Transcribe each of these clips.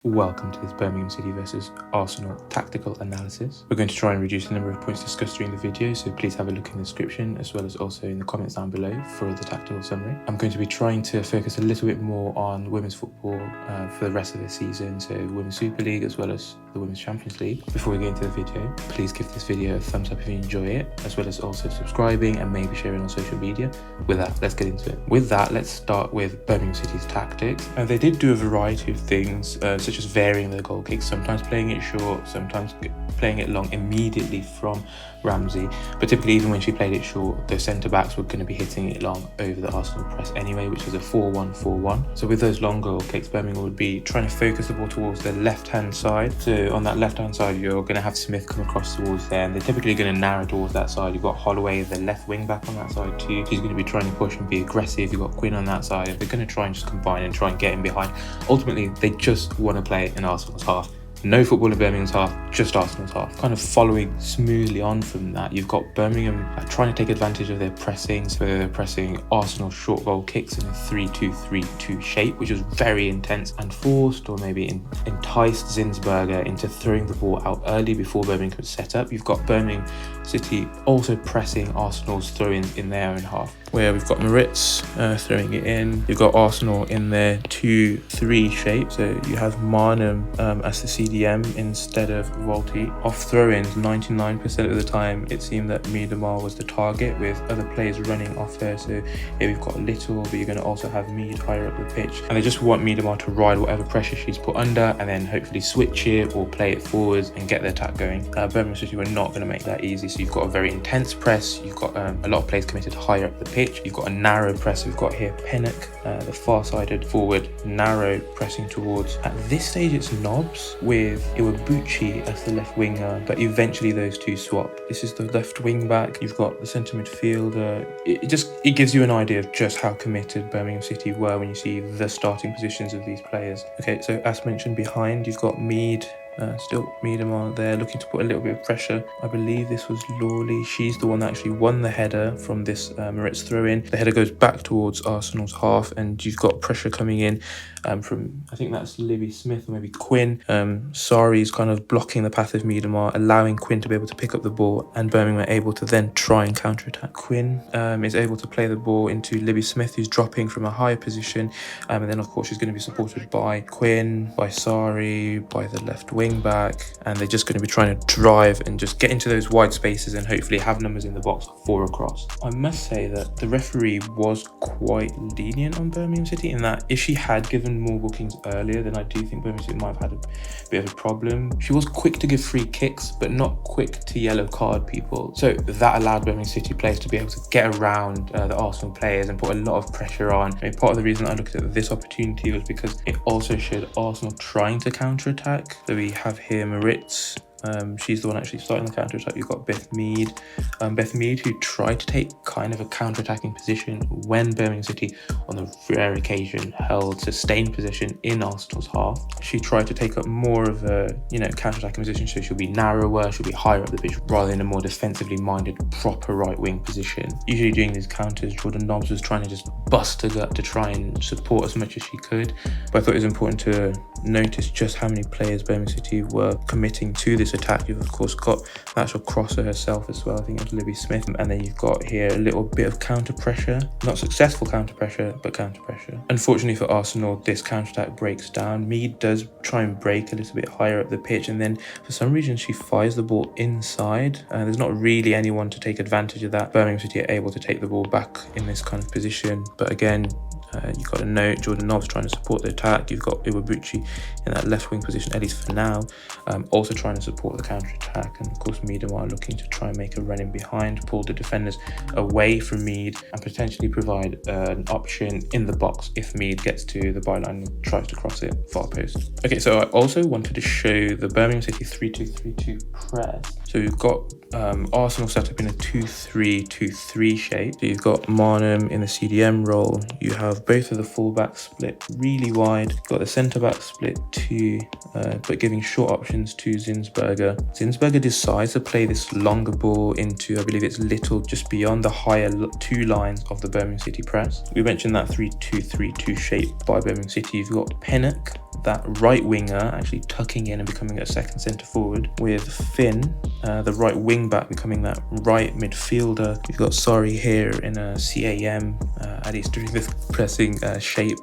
Welcome to this Birmingham City versus Arsenal tactical analysis. We're going to try and reduce the number of points discussed during the video, so please have a look in the description as well as also in the comments down below for the tactical summary. I'm going to be trying to focus a little bit more on women's football for the rest of the season, so Women's Super League as well as the Women's Champions League. Before we get into the video, please give this video a thumbs up if you enjoy it, as well as also subscribing and maybe sharing on social media. With that, let's get into it. With that, let's start with Birmingham City's tactics. They did do a variety of things, such as varying their goal kicks, sometimes playing it short, sometimes playing it long immediately from Ramsey, but typically even when she played it short, the centre-backs were going to be hitting it long over the Arsenal press anyway, which was a 4-1-4-1. So with those long goal kicks, Birmingham would be trying to focus the ball towards the left-hand side. So on that left-hand side, you're going to have Smith come across towards there, and they're typically going to narrow towards that side. You've got Holloway, the left wing-back on that side too. He's going to be trying to push and be aggressive. You've got Quinn on that side. They're going to try and just combine and try and get in behind. Ultimately, they just want to play in Arsenal's half. No football in Birmingham's half, just Arsenal's half. Kind of following smoothly on from that, you've got Birmingham trying to take advantage of their pressing. So they're pressing Arsenal short goal kicks in a 3-2-3-2 shape, which is very intense, and forced or maybe enticed Zinsberger into throwing the ball out early before Birmingham could set up. You've got Birmingham City also pressing Arsenal's throw-ins in their own half, where we've got Moritz throwing it in. You've got Arsenal in their 2-3 shape, so you have Marnham as the CDM instead of Volti. Off throw-ins, 99% of the time it seemed that Miedemar was the target, with other players running off her. So here we've got Little, but you're going to also have Mead higher up the pitch, and they just want Miedemar to ride whatever pressure she's put under and then hopefully switch it or play it forwards and get the attack going. Birmingham City were not going to make that easy, so you've got a very intense press. You've got a lot of players committed higher up the pitch. You've got a narrow press. We've got here Pennock, the far-sided forward, narrow pressing towards. At this stage it's Nobbs with Iwabuchi as the left winger, but eventually those two swap. This is the left wing back. You've got the centre midfielder. It gives you an idea of just how committed Birmingham City were when you see the starting positions of these players. Okay, so as mentioned, behind you've got Mead. Still Miedemar there looking to put a little bit of pressure. I believe this was Lawley. She's the one that actually won the header from this Moritz throw-in. The header goes back towards Arsenal's half, and you've got pressure coming in from, I think that's Libby Smith or maybe Quinn. Sari's kind of blocking the path of Miedemar, allowing Quinn to be able to pick up the ball, and Birmingham are able to then try and counter-attack. Quinn is able to play the ball into Libby Smith, who's dropping from a higher position, and then of course she's going to be supported by Quinn, by Sari, by the left wing back, and they're just going to be trying to drive and just get into those wide spaces and hopefully have numbers in the box for a cross. I must say that the referee was quite lenient on Birmingham City in that if she had given more bookings earlier, then I do think Birmingham City might have had a bit of a problem. She was quick to give free kicks, but not quick to yellow card people. So that allowed Birmingham City players to be able to get around the Arsenal players and put a lot of pressure on. I mean, part of the reason I looked at this opportunity was because it also showed Arsenal trying to counter-attack. So we have here Moritz. She's the one actually starting the counter-attack. You've got Beth Mead. Beth Mead, who tried to take kind of a counter-attacking position when Birmingham City, on the rare occasion, held sustained position in Arsenal's half. She tried to take up more of a, counter-attacking position, so she'll be narrower, she'll be higher up the pitch, rather than a more defensively minded, proper right-wing position. Usually during these counters, Jordan Nobbs was trying to just bust her gut to try and support as much as she could. But I thought it was important to notice just how many players Birmingham City were committing to this attack. You've of course got the actual crosser herself as well. I think it's Libby Smith, and then you've got here a little bit of counter pressure, not successful counter pressure, but counter pressure. Unfortunately for Arsenal, this counter attack breaks down. Mead does try and break a little bit higher up the pitch, and then for some reason she fires the ball inside. There's not really anyone to take advantage of that. Birmingham City are able to take the ball back in this kind of position, but again, you've got to note Jordan Nobbs trying to support the attack. You've got Iwabuchi in that left wing position, at least for now, also trying to support the counter attack. And of course Miedemar looking to try and make a run in behind, pull the defenders away from Mead, and potentially provide an option in the box if Mead gets to the byline and tries to cross it far post. Okay, so I also wanted to show the Birmingham City 3-2-3-2 press. So you've got Arsenal set up in a 2-3-2-3 shape. So you've got Marnham in the CDM role. You have both of the fullbacks split really wide. You've got the centre-back split too, but giving short options to Zinsberger. Zinsberger decides to play this longer ball into, I believe it's Little, just beyond the higher two lines of the Birmingham City press. We mentioned that 3-2-3-2 shape by Birmingham City. You've got Pennock that right winger actually tucking in and becoming a second centre forward, with Finn, the right wing back, becoming that right midfielder. You've got Sari here in a CAM, at least doing this pressing shape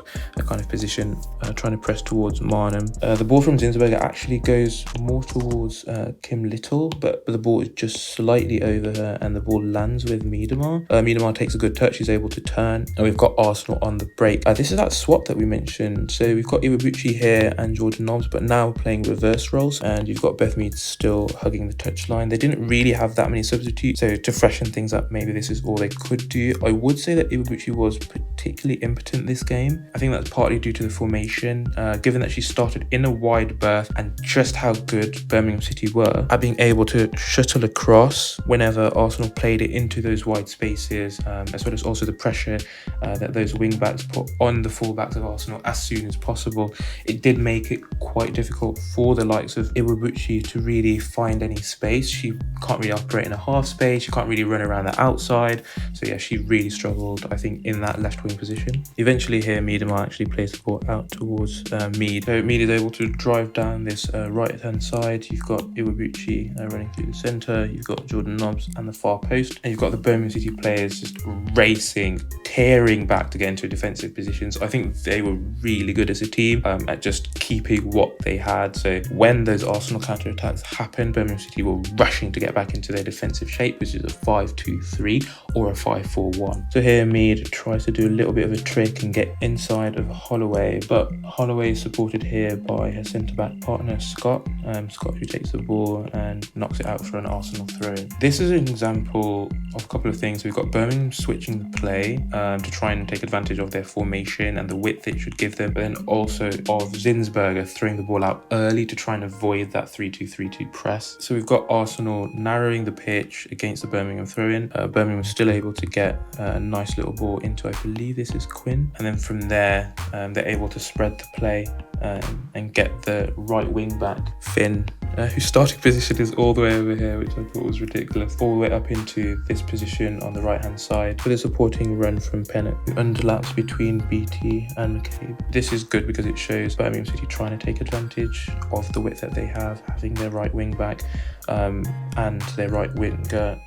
kind of position, trying to press towards Marnham. The ball from Zinsberger actually goes more towards Kim Little, but the ball is just slightly over her and the ball lands with Miedemar. Miedemar takes a good touch, he's able to turn, and we've got Arsenal on the break. This is that swap that we mentioned. So we've got Iwabuchi here and Jordan Nobbs, but now playing reverse roles, and you've got Beth Mead still hugging the touchline. They didn't really have that many substitutes, so to freshen things up, maybe this is all they could do. I would say that Iwabuchi was particularly impotent this game. I think that's partly due to the formation, given that she started in a wide berth, and just how good Birmingham City were at being able to shuttle across whenever Arsenal played it into those wide spaces, as well as also the pressure that those wing backs put on the fullbacks of Arsenal as soon as possible. It did make it quite difficult for the likes of Iwabuchi to really find any space. She can't really operate in a half space, she can't really run around the outside, so yeah, she really struggled, I think, in that left wing position. Eventually here, Miedemar actually plays the ball out towards Mead. So Mead is able to drive down this right hand side. You've got Iwabuchi running through the centre, you've got Jordan Nobbs and the far post, and you've got the Birmingham City players just racing, tearing back to get into defensive positions. I think they were really good as a team at just keeping what they had. So when those Arsenal counter-attacks happened, Birmingham City were rushing to get back into their defensive shape, which is a 5-2-3 or a 5-4-1. So here Mead tries to do a little bit of a trick and get inside of Holloway, but Holloway is supported here by her centre-back partner Scott. Scott, who takes the ball and knocks it out for an Arsenal throw. This is an example of a couple of things. We've got Birmingham switching the play to try and take advantage of their formation and the width it should give them, but then also of Zinsberger throwing the ball out early to try and avoid that 3-2-3-2 press. So we've got Arsenal narrowing the pitch against the Birmingham throw-in. Birmingham was still able to get a nice little ball into, I believe this is Quinn, and then from there they're able to spread the play and get the right wing back Finn, whose starting position is all the way over here, which I thought was ridiculous, all the way up into this position on the right hand side with a supporting run from Pennock, who underlaps between BT and McCabe. This is good because it shows Birmingham City trying to take advantage of the width that they have, having their right wing back and their right winger,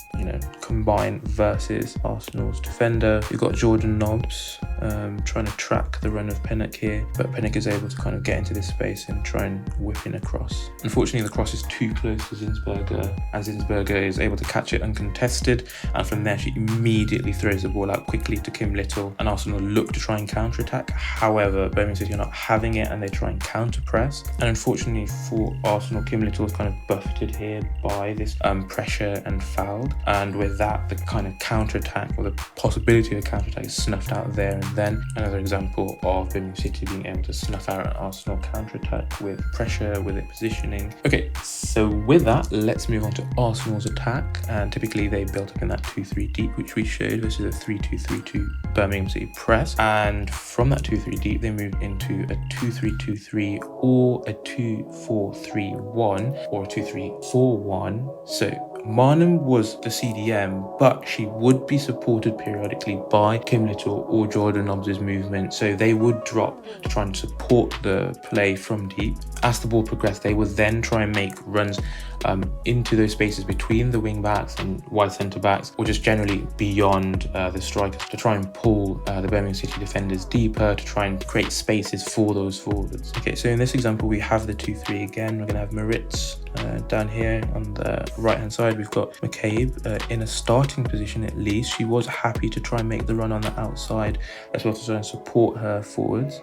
combine versus Arsenal's defender. You've got Jordan Nobbs trying to track the run of Pennock here, but Pennock is able to kind of get into this space and try and whip in across. Unfortunately, the cross is too close to Zinsberger, and Zinsberger is able to catch it uncontested, and from there she immediately throws the ball out quickly to Kim Little, and Arsenal look to try and counter-attack. However, Birmingham City are not having it and they try and counter-press, and unfortunately for Arsenal, Kim Little is kind of buffeted here by this pressure and fouled, and with that the kind of counter-attack, or the possibility of a counter-attack, is snuffed out there and then. Another example of Birmingham City being able to snuff out an Arsenal counter-attack with pressure, with it positioning. Okay, so with that, let's move on to Arsenal's attack, and typically they built up in that 2-3 deep, which we showed versus a 3-2-3-2 Birmingham City press, and from that 2-3 deep they moved into a 2-3-2-3 or a 2-4-3-1 or a 2-3-4-1. So Marnham was the CDM, but she would be supported periodically by Kim Little or Jordan Nobbs' movement, so they would drop to try and support the play from deep. As the ball progressed, they would then try and make runs into those spaces between the wing backs and wide centre backs, or just generally beyond the strikers, to try and pull the Birmingham City defenders deeper, to try and create spaces for those forwards. Okay, so in this example we have the 2-3 again. We're going to have Maritz down here on the right hand side. We've got McCabe in a starting position at least. She was happy to try and make the run on the outside as well to try and support her forwards.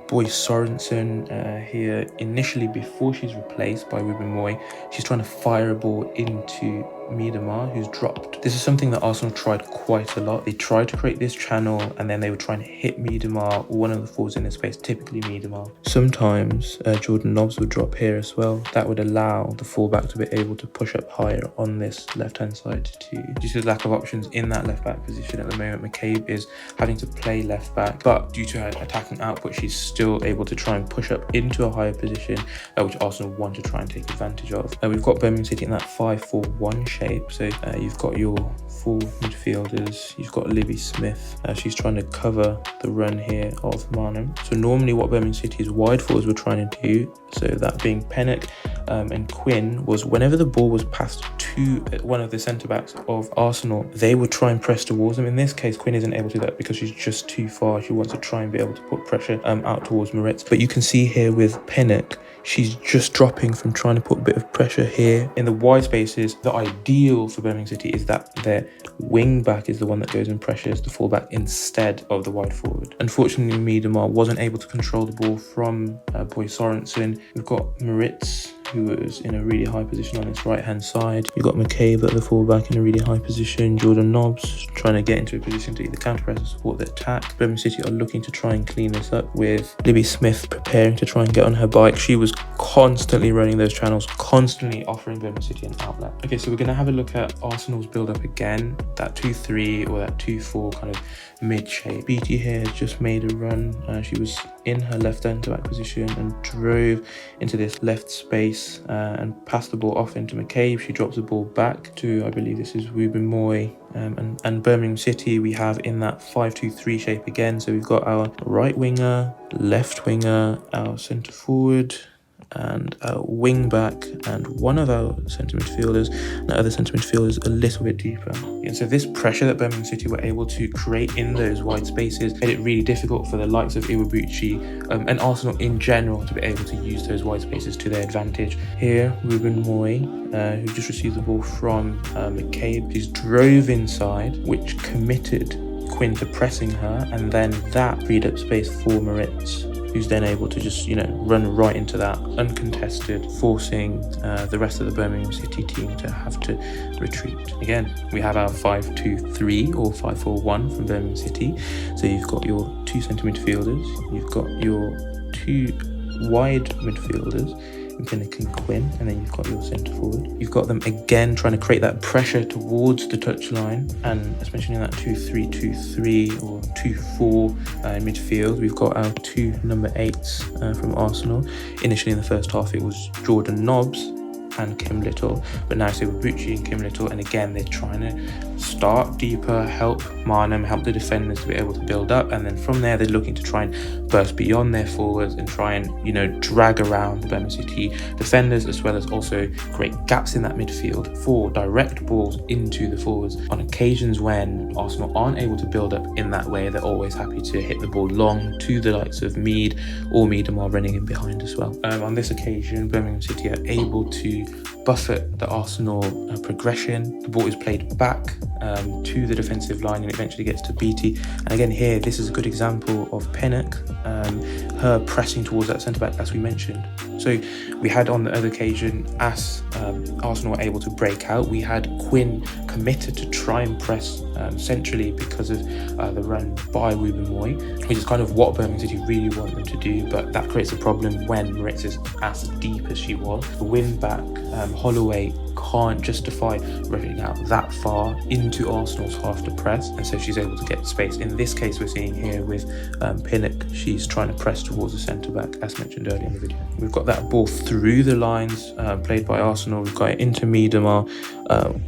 Boyce Sorensen here initially, before she's replaced by Ruben Moy, she's trying to fire a ball into Miedemar, who's dropped. This is something that Arsenal tried quite a lot. They tried to create this channel and then they would try and hit Miedemar or one of the forwards in the space, typically Miedemar. Sometimes Jordan Nobbs would drop here as well. That would allow the fullback to be able to push up higher on this left hand side too. Due to the lack of options in that left back position at the moment, McCabe is having to play left back, but due to her attacking output she's still able to try and push up into a higher position, which Arsenal want to try and take advantage of. We've got Birmingham City in that 5-4-1 shape. So you've got your 4 midfielders, you've got Libby Smith, she's trying to cover the run here of Marnham. So normally what Birmingham City's wide forwards were trying to do, so that being Pennock and Quinn, was whenever the ball was passed to one of the centre-backs of Arsenal, they would try and press towards them. In this case, Quinn isn't able to do that because she's just too far. She wants to try and be able to put pressure out towards Moritz. But you can see here with Pennock, she's just dropping from trying to put a bit of pressure here in the wide spaces. The ideal for Birmingham City is that their wing back is the one that goes and pressures the fullback instead of the wide forward. Unfortunately, Miedema wasn't able to control the ball from Boy Sorensen. We've got Moritz, who was in a really high position on its right hand side. You've got McCabe at the fullback in a really high position. Jordan Nobbs trying to get into a position to either counter press or support the attack. Birmingham City are looking to try and clean this up, with Libby Smith preparing to try and get on her bike. She was constantly running those channels, constantly offering Birmingham City an outlet. Okay, so we're going to have a look at Arsenal's build up again, that 2-3 or that 2-4 kind of mid shape. BT here has just made a run. She was in her left centre-back position and drove into this left space and passed the ball off into McCabe. She drops the ball back to, I believe this is Ruben Moy. And Birmingham City we have in that 5-2-3 shape again. So we've got our right winger, left winger, our centre forward, and our wing back, and one of our centre midfielders, and the other centre midfielders a little bit deeper. And so this pressure that Birmingham City were able to create in those wide spaces made it really difficult for the likes of Iwabuchi and Arsenal in general to be able to use those wide spaces to their advantage. Here, Ruben Moy, who just received the ball from McCabe, she's drove inside, which committed Quinn to pressing her, and then that freed up space for Moritz, who's then able to just, run right into that uncontested, forcing the rest of the Birmingham City team to have to retreat. Again, we have our 5-2-3 or 5-4-1 from Birmingham City. So you've got your 2 centre midfielders, you've got your 2 wide midfielders, Pinnock and Quinn, and then you've got your centre forward. You've got them again trying to create that pressure towards the touchline, and especially in that 2-3-2-3 or 2-4 in midfield, we've got our 2 number 8s from Arsenal. Initially in the first half it was Jordan Nobbs and Kim Little, but now it's Iwabuchi and Kim Little, and again they're trying to start deeper, help Marnham, help the defenders to be able to build up, and then from there they're looking to try and burst beyond their forwards and try and drag around the Birmingham City defenders, as well as also create gaps in that midfield for direct balls into the forwards. On occasions when Arsenal aren't able to build up in that way, they're always happy to hit the ball long to the likes of Mead or Miedema running in behind as well. On this occasion, Birmingham City are able to buffet the Arsenal progression. The ball is played back to the defensive line and eventually gets to BT. And again here, this is a good example of Pennock, her pressing towards that centre-back as we mentioned. So we had on the other occasion, as Arsenal were able to break out, we had Quinn committed to try and press centrally because of the run by Ruben Moy, which is kind of what Birmingham City really want them to do, but that creates a problem when Moritz is as deep as she was. The win back, Holloway can't justify running out that far into Arsenal's half to press, and so she's able to get space. In this case we're seeing here with Pinnock, she's trying to press towards the centre-back as mentioned earlier in the video. We've got that ball through the lines played by Arsenal. We've got it into Miedema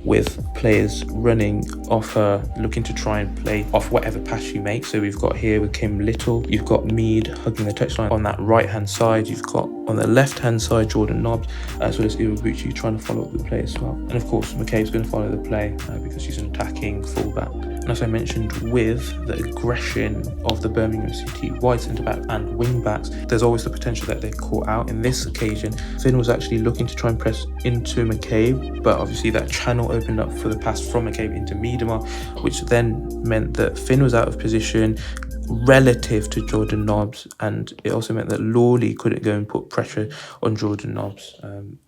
with players running off her, looking to try and play off whatever pass she makes. So we've got here with Kim Little, you've got Mead hugging the touchline on that right hand side, you've got on the left hand side Jordan Nobbs, as well as Iwabuchi trying to follow up the play as well. And of course McCabe's going to follow the play because she's an attacking fullback. And as I mentioned, with the aggression of the Birmingham City wide centre-back and wing-backs, there's always the potential that they're caught out. In this occasion, Finn was actually looking to try and press into McCabe, but obviously that channel opened up for the pass from McCabe into Miedema, which then meant that Finn was out of position relative to Jordan Nobbs, and it also meant that Lawley couldn't go and put pressure on Jordan Nobbs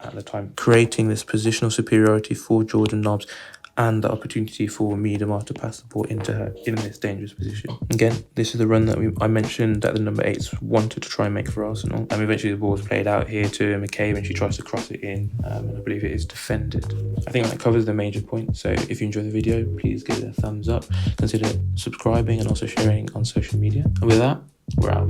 at the time, creating this positional superiority for Jordan Nobbs and the opportunity for Miedema to pass the ball into her in this dangerous position. Again, this is the run that I mentioned that the number 8s wanted to try and make for Arsenal, and eventually the ball is played out here to McCabe and she tries to cross it in, and I believe it is defended. I think that covers the major points, so if you enjoyed the video, please give it a thumbs up, consider subscribing and also sharing on social media. And with that, we're out.